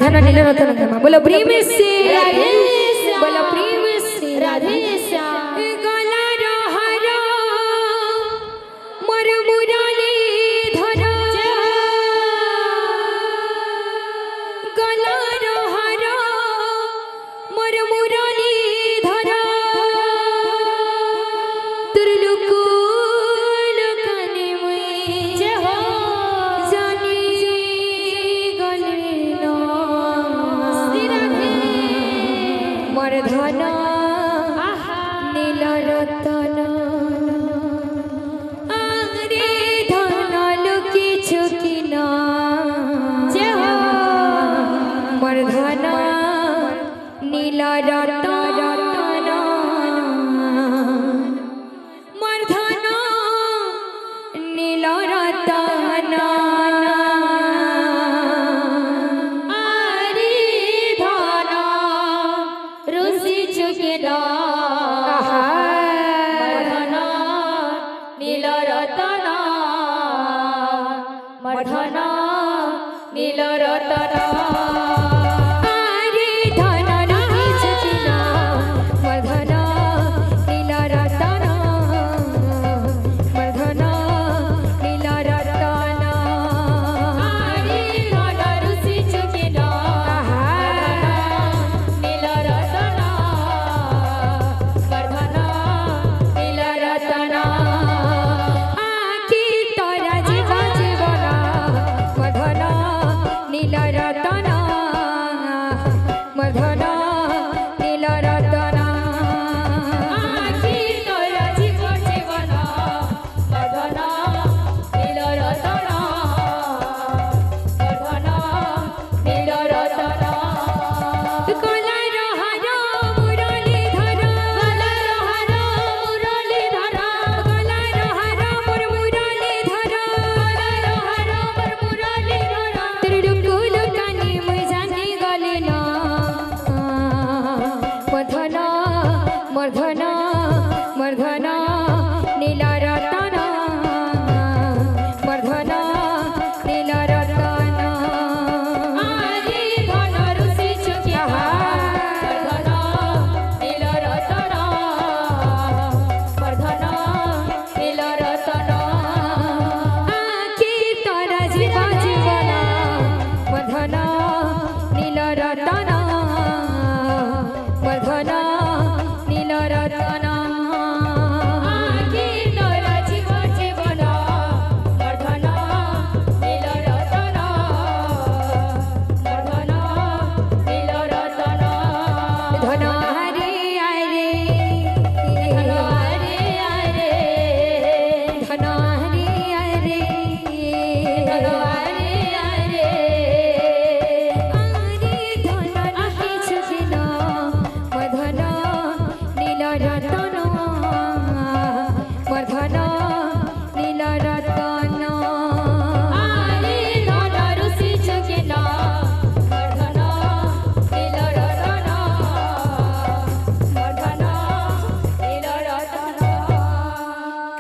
धन नील रतन बोलो प्रेम से बोलो प्रेम से राधे श्याम गला रहरा मोर मुरली धरा गला रहरा मोर मुरली धरा तुरलुकु लकने में जय हो जानी गले ना मोर धन नील रतन आरे धन लुकी छुकिना जय हो मोर धन नील रतन मोर धन नील रतन आरे धन रुचि चुकिना धन नील रतन मोर धन नील रतन आरे धन रुचि चुकिना मोर धन नील रतन मोर धन नील रतन आरे धन रुचि चुकिना नील रतन मोर धन नील रतन आखि तोरा जीवा जीवन मोर धन नील रतन मोर धन नील रतन आखि तोरा जीवा जीवन मोर धन नील रतन मोर धन नील रतन गला रहरा मुरली धरा गला रहरा मुरली धरा गला रहरा मोर मुरली धरा गला रहरा मोर मुरली धरा त्रिडुकुल कानी मुई जानी गले ना मोर धन मोर धन मोर धन नील रतन मोर धन नील रतन आरे धन रुचि चुकिया मोर धन नील रतन मोर धन नील रतन आखि तोरा जीवा जीवन मोर धन नील रतन मोर धन नील रतन आखि तोरा जीवा जीवन मोर धन नील रतन मोर धन नील रतन धन हरे हरे धन हरे हरे धन हरे हरे धन हरे हरे आरे धन लुकी छुकिना मोर धन नील रतन मोर धन नील रतन आरे धन रुचि चुकिना मोर धन नील रतन मोर धन नील रतन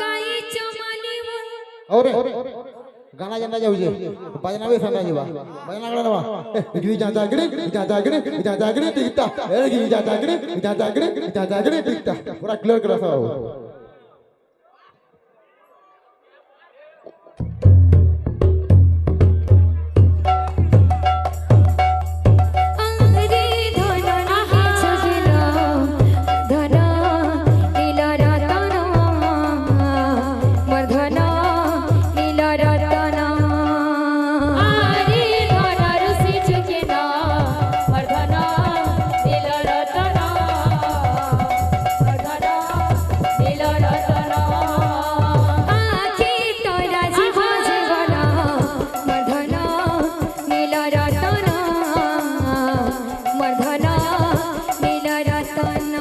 काई चमनी और गाना जन्ना जाऊजे बजना भी सुनना जीवा बजना गड़ा नवा गिरी जाता गिरी टिकटा ए गिरी जाता गिरी टिकटा पूरा क्लियर करा सब आरे धन लुकी छुकिना धन नील रतन मोर धन नील रतन आरे धन रुचि चुकिना मोर धन नील रतन मोर धन नील रतन आखि तोरा जीवा जीवन मोर धन नील रतन मोर धन नील रतन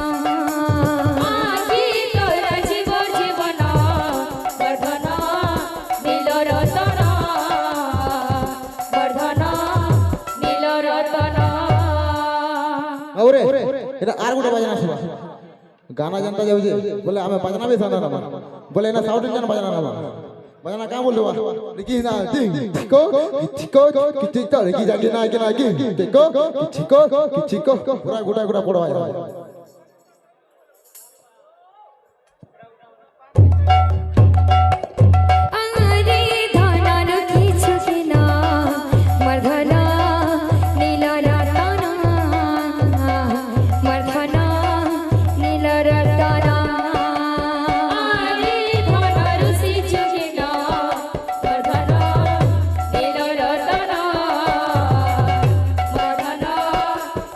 आखि तोरा जीवा जीवन मोर धन नील रतन मोर धन नील रतन और এটা আর গুলো বাজনা শুবা গানা জানতা যাউजे बोले हमें बजना भी सुनना ना बोले ना साउथ इंडियन बजना ना বাজানা কাম বললো রেখি না চিকো চিকো চিকো রেখি যাকে না কে না কি চিকো চিকো চিকো পুরা গোটা গোটা পড়ো ভাই আরে ধনার কিছু কিনা মর্ধনা নীল রতনা মর্ধনা নীল রতনা আরে ধনার কিছু কিনা মর্ধনা নীল রতনা মর্ধনা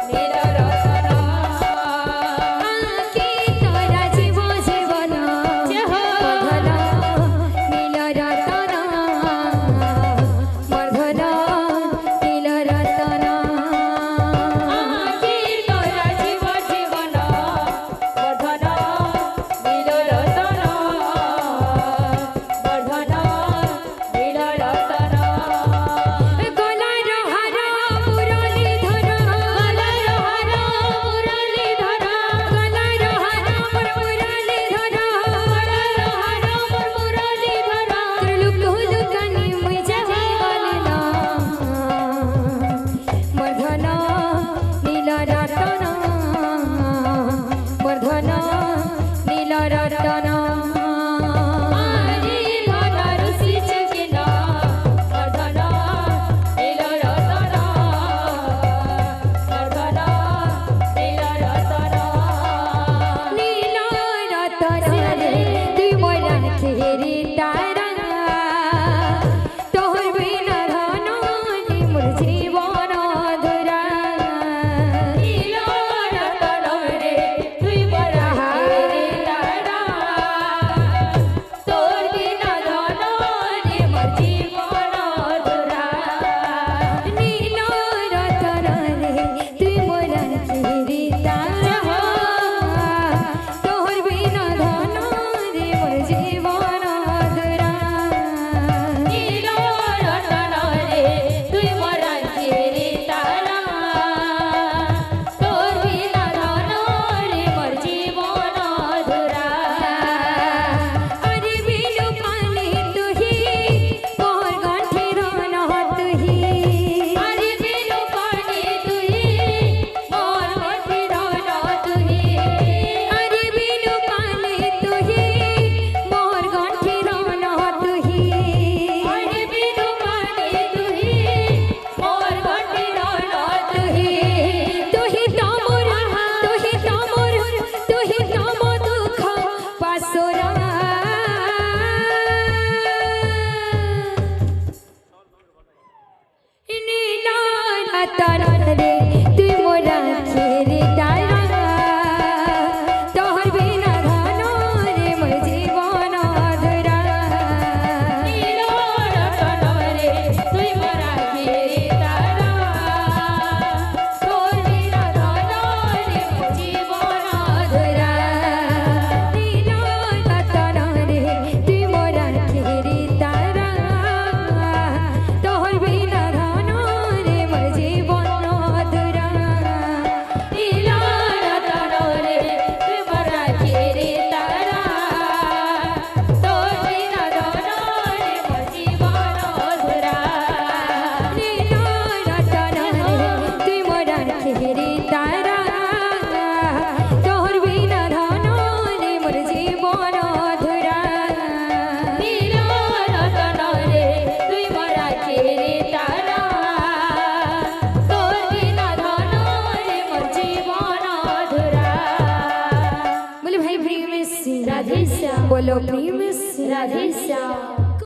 নীল রতনা আকি তোরা জীব জীবন মর্ধনা নীল রতনা মর্ধনা নীল রতনা আকি তোরা জীব জীবন মর্ধনা নীল রতনা মর্ধনা নীল রতনা গলার হারা মুরলি ধরা গলার হারা মুরলি ধরা গলার হারা মুরলি ধরা গলার হারা মুরলি ধরা লুক লুকানি মুই যাবে গলনা মর্ধনা নীল রতনা মর্ধনা নীল রতনা আরে ধনার সিচ কিনা মর্ধনা নীল রতনা মর্ধনা নীল রতনা নীল রতনা রে তুই মরণ খেরি তারা তোর বিনা ধন মোর জীবন ধরা নীল রতনা রে তুই মরণ খেরি তারা তোর বিনা ধন মোর জীবন ধরা নীল রতনা রে তুই মরণ খেরি তারা তোর বিনা ধন মোর জীবন ধরা নীল রতনা রে তুই মরণ খেরি তারা তোর বিনা ধন মোর জীবন ধরা আরে বিলু পানি তুহি মোর গাঁঠের নহ তুহি আরে বিলু পানি তুহি মোর গাঁঠের নহ তুহি আরে বিলু পানি তুহি মোর গাঁঠের নহ তুহি আরে বিলু পানি তুহি মোর গাঁঠের নহ তুহি তুহি তমর তুহি তম দুঃখ পাসরা নীল রতনা রে তুই মোরা খেরি তারা তোর বিনা ধন রে মোর জীবন ধরা নীল রতনা রে তুই মোরা খেরি তারা তোর বিনা ধন রে মোর জীবন ধরা নীল রতনা রে তুই মোরা খেরি তারা তোর বিনা ধন রে মোর জীবন ধরা নীল রতনা রে তুই মোরা খেরি তারা তোর বিনা ধন রে মোর জীবন ধরা নীল রতনা রে তুই মোরা খেরি তারা তোর বিনা ধন রে মোর জীবন ধরা নীল রতনা রে তুই মোরা খেরি তারা তোর বিনা ধন রে মোর জীবন ধরা बोले भाई प्रेम से राधे श्याम बोलो प्रेम से राधे श्याम